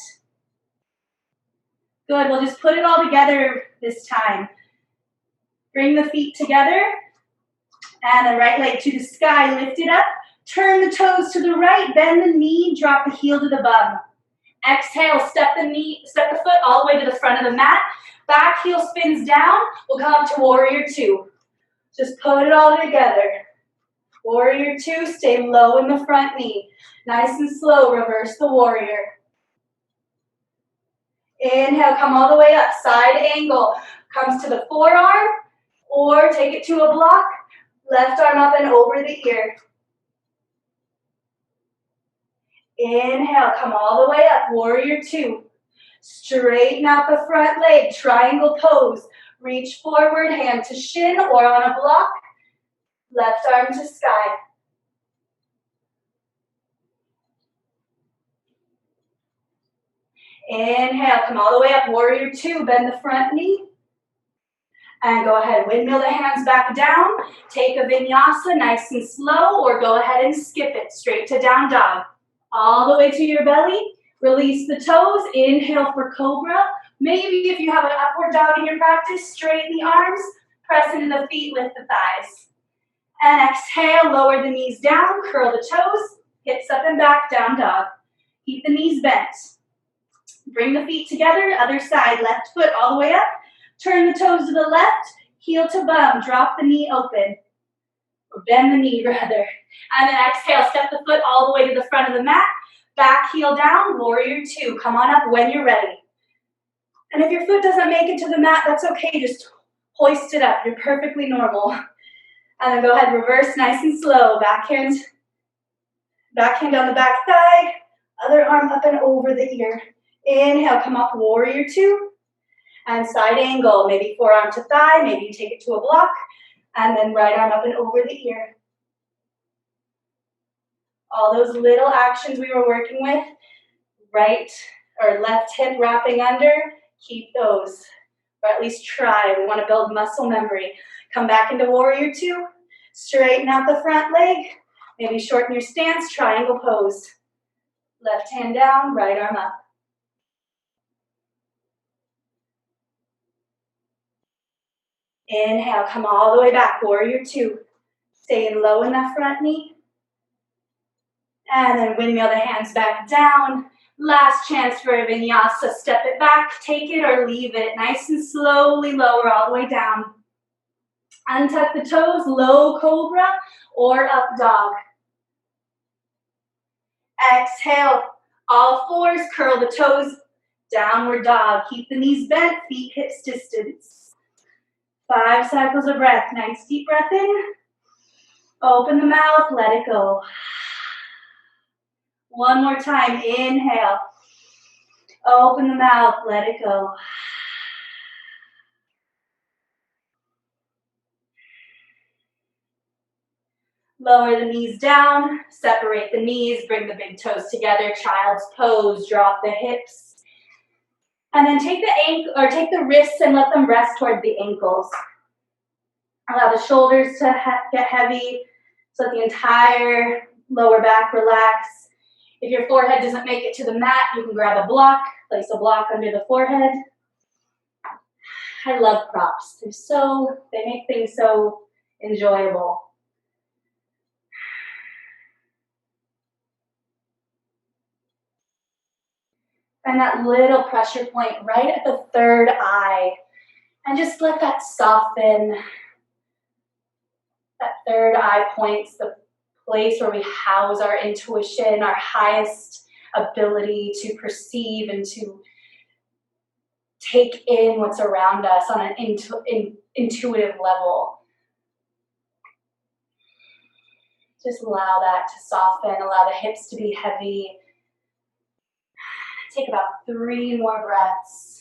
Good, we'll just put it all together this time. Bring the feet together, and the right leg to the sky, lift it up, turn the toes to the right, bend the knee, drop the heel to the bum. Exhale, step the foot all the way to the front of the mat, back heel spins down, we'll come up to warrior 2. Just put it all together. Warrior 2, stay low in the front knee. Nice and slow, reverse the warrior. Inhale, come all the way up, side angle. Comes to the forearm, or take it to a block. Left arm up and over the ear. Inhale, come all the way up, warrior 2. Straighten out the front leg, triangle pose. Reach forward, hand to shin or on a block. Left arm to sky. Inhale, come all the way up, warrior 2, bend the front knee. And go ahead, windmill the hands back down. Take a vinyasa, nice and slow, or go ahead and skip it, straight to down dog. All the way to your belly, release the toes, inhale for cobra. Maybe if you have an upward dog in your practice, straighten the arms, press into the feet, lift the thighs. And exhale, lower the knees down, curl the toes, hips up and back, down dog. Keep the knees bent. Bring the feet together, other side, left foot all the way up. Turn the toes to the left, heel to bum, drop the knee open. Or bend the knee rather. And then exhale, step the foot all the way to the front of the mat. Back heel down, warrior 2. Come on up when you're ready. And if your foot doesn't make it to the mat, that's okay. Just hoist it up. You're perfectly normal. And then go ahead, reverse nice and slow. Backhand on the back thigh. Other arm up and over the ear. Inhale, come up, warrior 2. And side angle, maybe forearm to thigh. Maybe you take it to a block. And then right arm up and over the ear. All those little actions we were working with right or left hip wrapping under, keep those, or at least try. We want to build muscle memory. Come back into warrior two, straighten out the front leg, maybe shorten your stance, triangle pose. Left hand down, right arm up. Inhale, come all the way back, warrior two. Staying low in that front knee. And then windmill the hands back down. Last chance for a vinyasa. Step it back, take it or leave it. Nice and slowly lower all the way down. Untuck the toes, low cobra or up dog. Exhale, all fours, curl the toes, downward dog. Keep the knees bent, feet hips distance. 5 cycles of breath. Nice deep breath in. Open the mouth, let it go. One more time, inhale. Open the mouth, let it go. Lower the knees down, separate the knees, bring the big toes together, child's pose, drop the hips. And then take the wrists and let them rest towards the ankles. Allow the shoulders to get heavy, so that the entire lower back relax. If your forehead doesn't make it to the mat, you can grab a block, place a block under the forehead. I love props. They make things so enjoyable. Find that little pressure point right at the third eye. And just let that soften. That third eye point's the place where we house our intuition, our highest ability to perceive and to take in what's around us on an intuitive level. Just allow that to soften, allow the hips to be heavy. Take about 3 more breaths.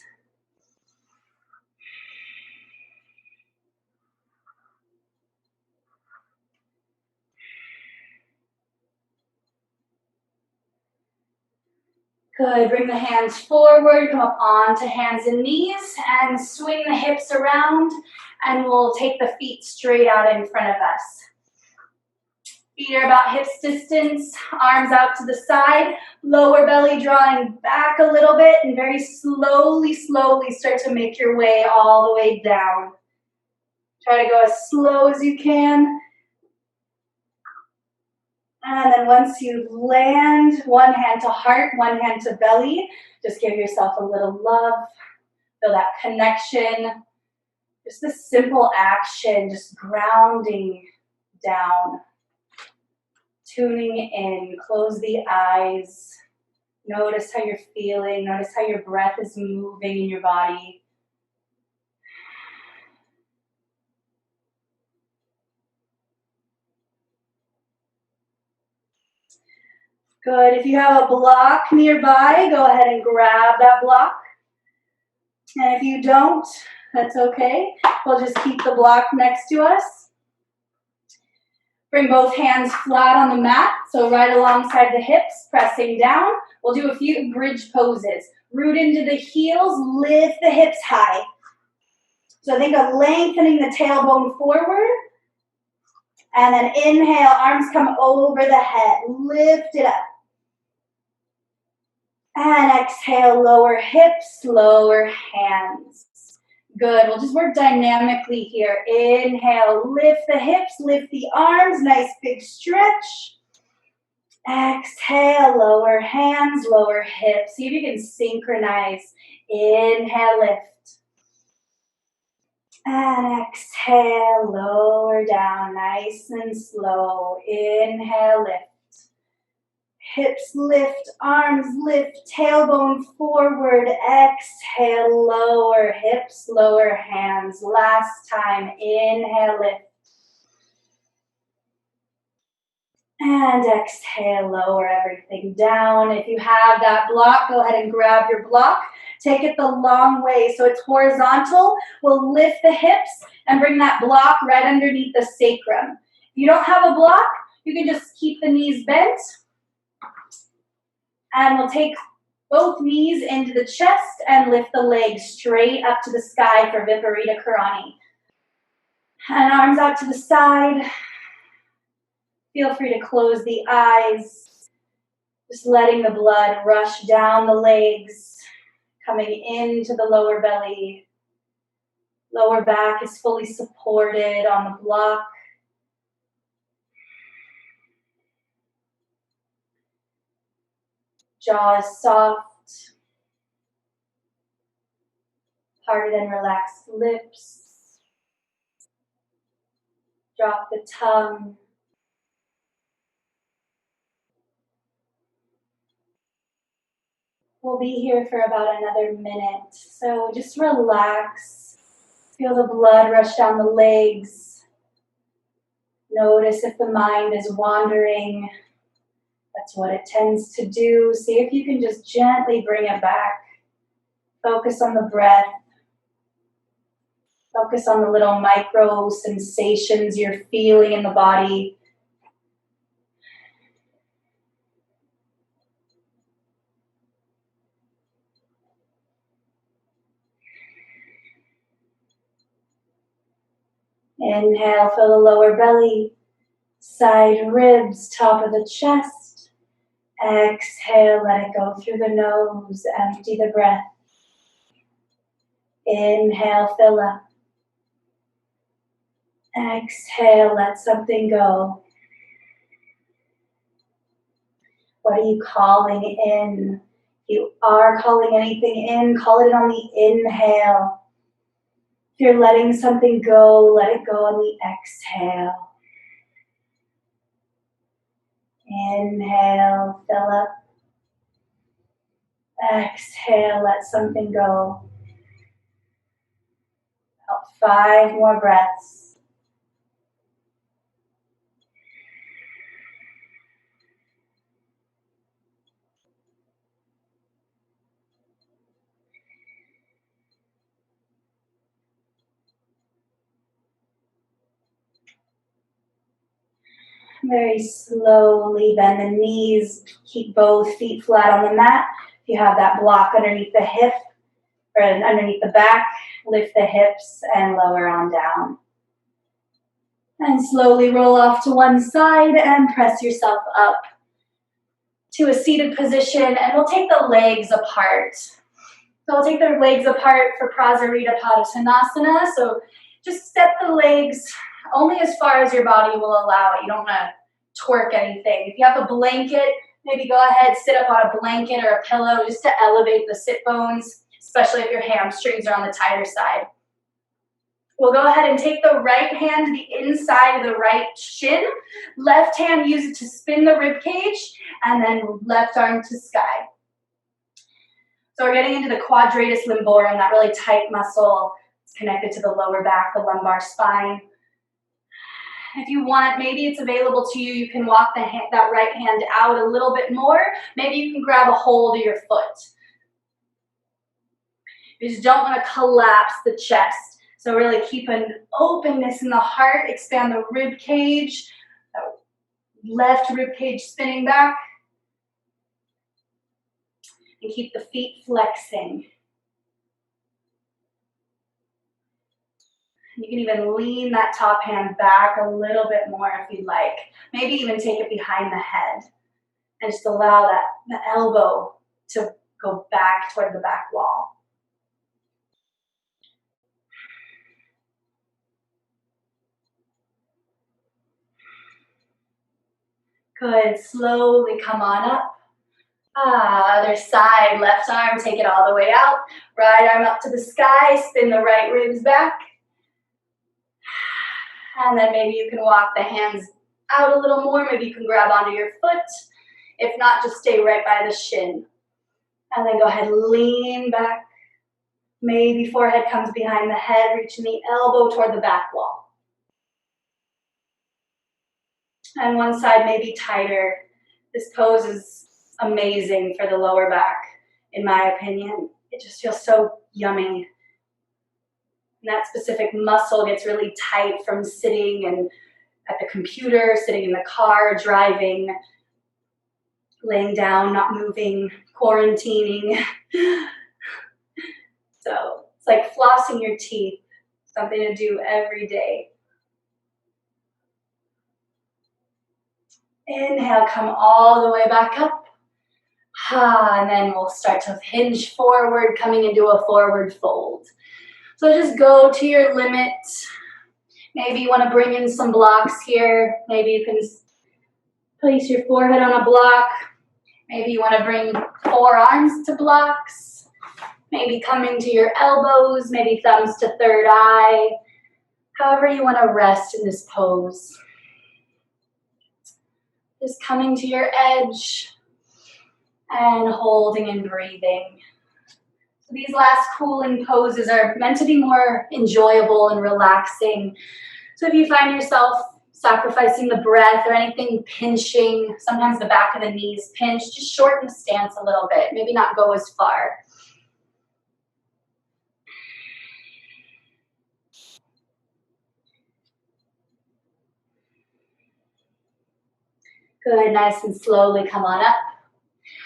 Good, bring the hands forward, come up onto hands and knees, and swing the hips around, and we'll take the feet straight out in front of us. Feet are about hips distance, arms out to the side, lower belly drawing back a little bit, and very slowly start to make your way all the way down. Try to go as slow as you can. And then once you land, one hand to heart, one hand to belly, just give yourself a little love, feel that connection. Just this simple action, just grounding down, tuning in, close the eyes. Notice how you're feeling, notice how your breath is moving in your body. Good. If you have a block nearby, go ahead and grab that block. And if you don't, that's okay. We'll just keep the block next to us. Bring both hands flat on the mat, so right alongside the hips, pressing down. We'll do a few bridge poses. Root into the heels, lift the hips high. So think of lengthening the tailbone forward. And then inhale, arms come over the head. Lift it up. And exhale, lower hips, lower hands. Good, we'll just work dynamically here. Inhale, lift the hips, lift the arms, nice big stretch. Exhale, lower hands, lower hips. See if you can synchronize. Inhale, lift. And exhale, lower down, nice and slow. Inhale, lift. Hips lift, arms lift, tailbone forward, exhale, lower hips, lower hands. Last time, inhale, lift. And exhale, lower everything down. If you have that block, go ahead and grab your block. Take it the long way so it's horizontal. We'll lift the hips and bring that block right underneath the sacrum. If you don't have a block, you can just keep the knees bent. And we'll take Both knees into the chest and lift the legs straight up to the sky for Viparita Karani. And arms out to the side. Feel free to close the eyes. Just letting the blood rush down the legs, coming into the lower belly. Lower back is fully supported on the block. Jaw is soft. Parted and relaxed lips. Drop the tongue. We'll be here for about another minute, so just relax. Feel the blood rush down the legs. Notice if the mind is wandering. That's what it tends to do. See if you can just gently bring it back. Focus on the breath. Focus on the little micro sensations you're feeling in the body. Inhale, fill the lower belly, side ribs, top of the chest. Exhale, let it go through the nose, empty the breath. Inhale, fill up. Exhale, let something go. What are you calling in? If you are calling anything in, call it on the inhale. If you're letting something go, let it go on the exhale. Inhale, fill up. Exhale, let something go. About 5 more breaths. Very slowly bend the knees, keep both feet flat on the mat. If you have that block underneath the hip or underneath the back, lift the hips and lower on down. And slowly roll off to one side and press yourself up to a seated position, and we'll take the legs apart. So we'll take the legs apart for Prasarita Padasvanasana. So just step the legs only as far as your body will allow it. You don't want to twerk anything. If you have a blanket, maybe go ahead, sit up on a blanket or a pillow just to elevate the sit bones, especially if your hamstrings are on the tighter side. We'll go ahead and take the right hand to the inside of the right shin. Left hand, use it to spin the rib cage, and then left arm to sky. So we're getting into the quadratus lumborum, that really tight muscle. It's connected to the lower back, the lumbar spine. If you want, maybe it's available to you, you can walk that right hand out a little bit more. Maybe you can grab a hold of your foot. You just don't want to collapse the chest. So really keep an openness in the heart, expand the rib cage, left rib cage spinning back, and keep the feet flexing. You can even lean that top hand back a little bit more if you'd like. Maybe even take it behind the head and just allow the elbow to go back toward the back wall. Good, slowly come on up. Other side, left arm, take it all the way out. Right arm up to the sky, spin the right ribs back. And then maybe you can walk the hands out a little more. Maybe you can grab onto your foot. If not, just stay right by the shin. And then go ahead, lean back. Maybe forehead comes behind the head, reaching the elbow toward the back wall. And one side may be tighter. This pose is amazing for the lower back, in my opinion. It just feels so yummy. And that specific muscle gets really tight from sitting and at the computer, sitting in the car, driving. laying down, not moving, quarantining. So it's like flossing your teeth, something to do every day. Inhale, come all the way back up. And then we'll start to hinge forward, coming into a forward fold. So just go to your limit. Maybe you want to bring in some blocks here. Maybe you can place your forehead on a block. Maybe you want to bring forearms to blocks. Maybe come into your elbows, maybe thumbs to third eye. However you want to rest in this pose. Just coming to your edge and holding and breathing. So these last cooling poses are meant to be more enjoyable and relaxing. So if you find yourself sacrificing the breath or anything pinching, sometimes the back of the knees pinch, just shorten the stance a little bit, maybe not go as far. Good, nice and slowly come on up.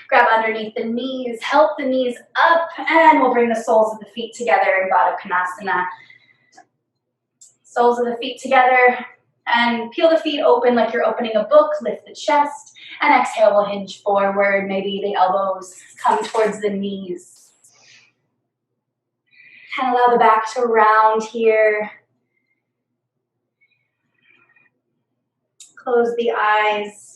Grab underneath the knees, help the knees up, and we'll bring the soles of the feet together in Baddha Konasana. Soles of the feet together, and peel the feet open like you're opening a book, lift the chest, and exhale, we'll hinge forward, maybe the elbows come towards the knees. And allow the back to round here. Close the eyes.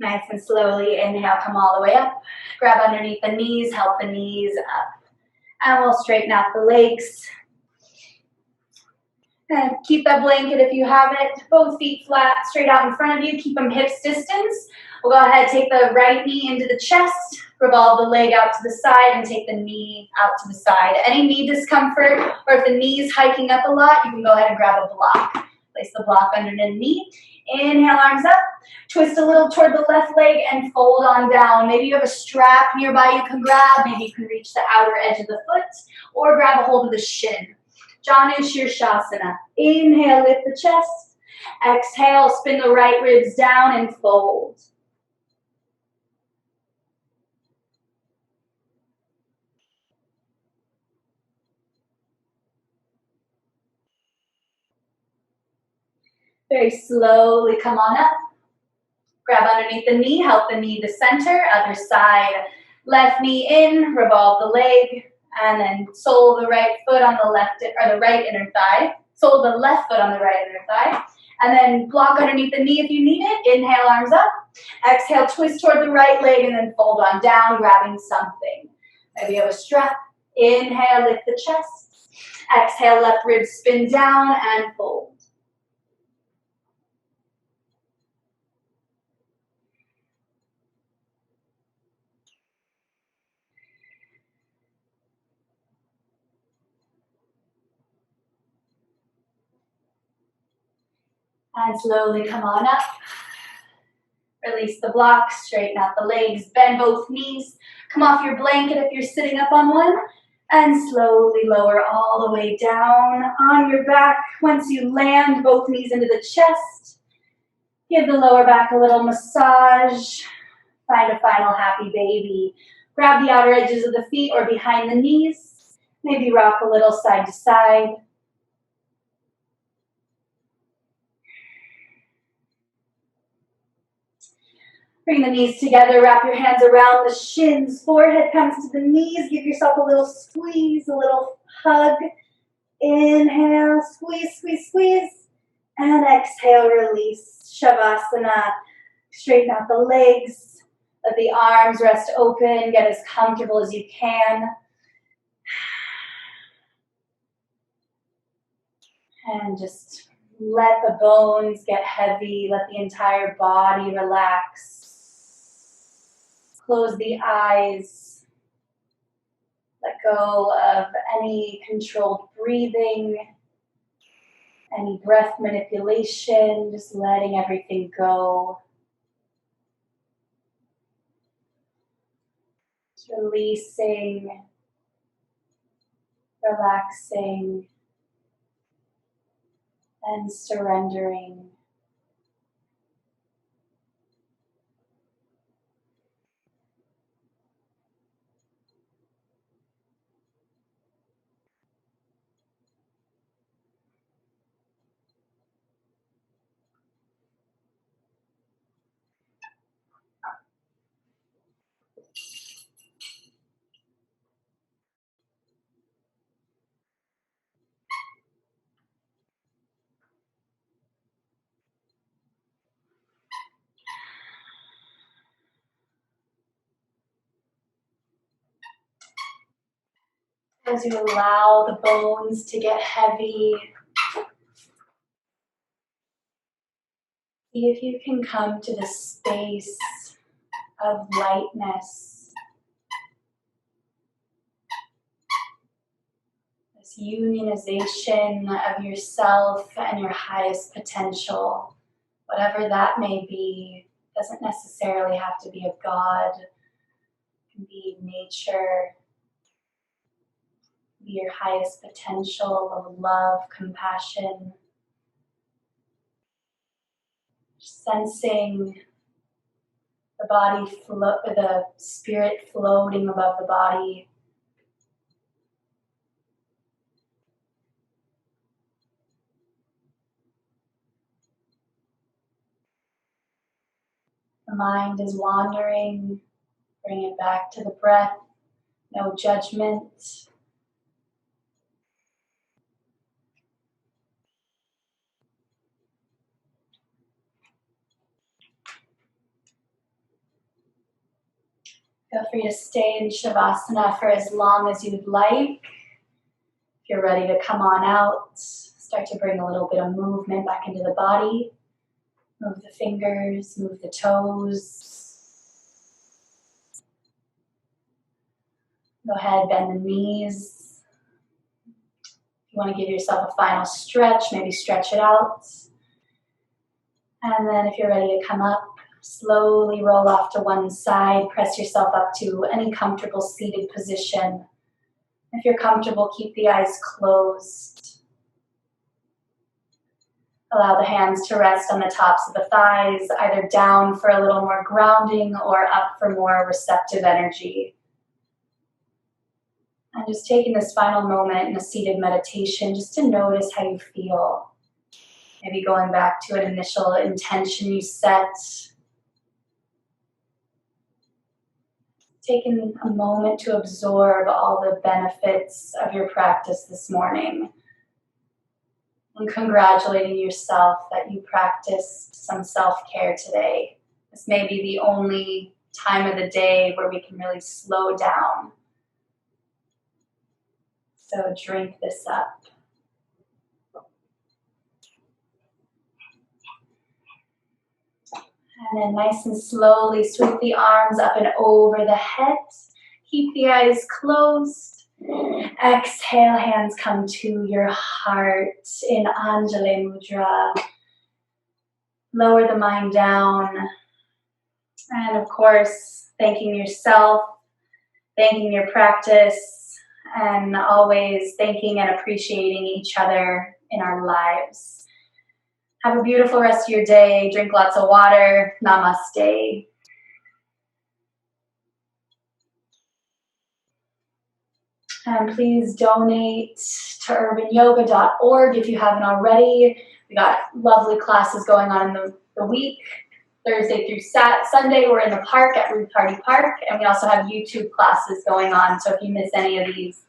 Nice and slowly, inhale, come all the way up. Grab underneath the knees, help the knees up. And we'll straighten out the legs. And keep that blanket if you have it. Both feet flat, straight out in front of you. Keep them hips distance. We'll go ahead, take the right knee into the chest. Revolve the leg out to the side and take the knee out to the side. Any knee discomfort, or if the knee's hiking up a lot, you can go ahead and grab a block. Place the block under the knee. Inhale, arms up. Twist a little toward the left leg and fold on down. Maybe you have a strap nearby you can grab. Maybe you can reach the outer edge of the foot or grab a hold of the shin. Janu Shirshasana. Inhale, lift the chest. Exhale, spin the right ribs down and fold. Very slowly come on up. Grab underneath the knee, help the knee to center, other side. Left knee in, revolve the leg, and then sole the right foot on the left, or the right inner thigh. Sole the left foot on the right inner thigh. And then block underneath the knee if you need it. Inhale, arms up. Exhale, twist toward the right leg and then fold on down, grabbing something. Maybe you have a strap. Inhale, lift the chest. Exhale, left rib spin down and fold. And slowly come on up. Release the blocks, straighten out the legs, bend both knees. Come off your blanket if you're sitting up on one. And slowly lower all the way down on your back. Once you land both knees into the chest, give the lower back a little massage. Find a final happy baby. Grab the outer edges of the feet or behind the knees. Maybe rock a little side to side. Bring the knees together, wrap your hands around the shins, forehead comes to the knees, give yourself a little squeeze, a little hug. Inhale, squeeze, squeeze, squeeze. And exhale, release. Shavasana. Straighten out the legs. Let the arms rest open. Get as comfortable as you can. And just let the bones get heavy. Let the entire body relax. Close the eyes. Let go of any controlled breathing, any breath manipulation, just letting everything go. Just releasing relaxing and surrendering. As you allow the bones to get heavy, see if you can come to the space of lightness, this unionization of yourself and your highest potential, whatever that may be. Doesn't necessarily have to be a god, it can be nature, be your highest potential of love, compassion. Sensing the body the spirit floating above the body. The mind is wandering, bring it back to the breath, no judgment. Feel free to stay in Shavasana for as long as you'd like. If you're ready to come on out, start to bring a little bit of movement back into the body. Move the fingers, move the toes. Go ahead, bend the knees. If you want to give yourself a final stretch, maybe stretch it out. And then if you're ready to come up, slowly roll off to one side, press yourself up to any comfortable seated position. If you're comfortable, keep the eyes closed. Allow the hands to rest on the tops of the thighs, either down for a little more grounding or up for more receptive energy. And just taking this final moment in a seated meditation just to notice how you feel. Maybe going back to an initial intention you set. Taking a moment to absorb all the benefits of your practice this morning. And congratulating yourself that you practiced some self-care today. This may be the only time of the day where we can really slow down. So drink this up. And then nice and slowly sweep the arms up and over the head. Keep the eyes closed. Exhale, hands come to your heart in Anjali Mudra. Lower the mind down. And of course, thanking yourself, thanking your practice, and always thanking and appreciating each other in our lives. Have a beautiful rest of your day. Drink lots of water. Namaste. And please donate to urbanyoga.org if you haven't already. We got lovely classes going on in the week. Thursday through Sunday, we're in the park at Ruth Hardy Park. And we also have YouTube classes going on. So if you miss any of these,